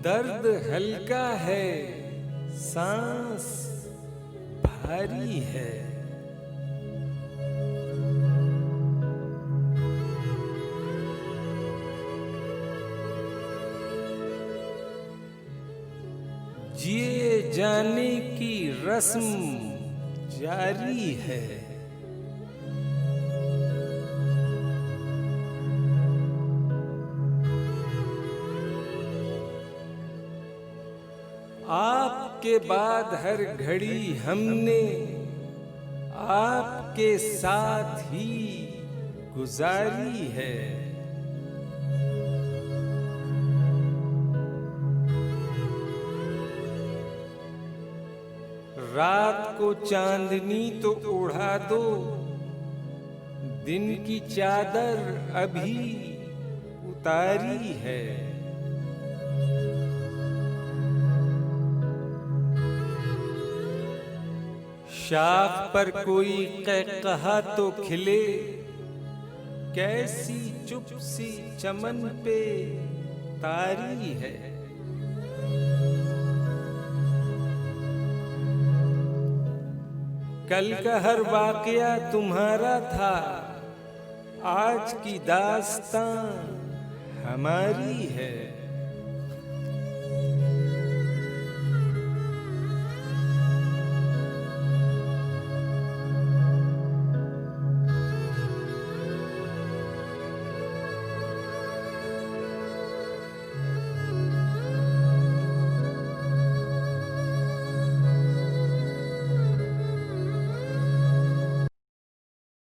दर्द हल्का है, सांस भारी है। जिए जाने की रस्म जारी है। आपके बाद हर घड़ी हमने आपके साथ ही गुजारी है। रात को चांदनी तो ओढ़ा दो, दिन की चादर अभी उतारी है। शाख पर कोई कहकहा तो खिले, कैसी चुप सी चमन पे तारी है। कल का हर वाकया तुम्हारा था, आज की दास्तां हमारी है।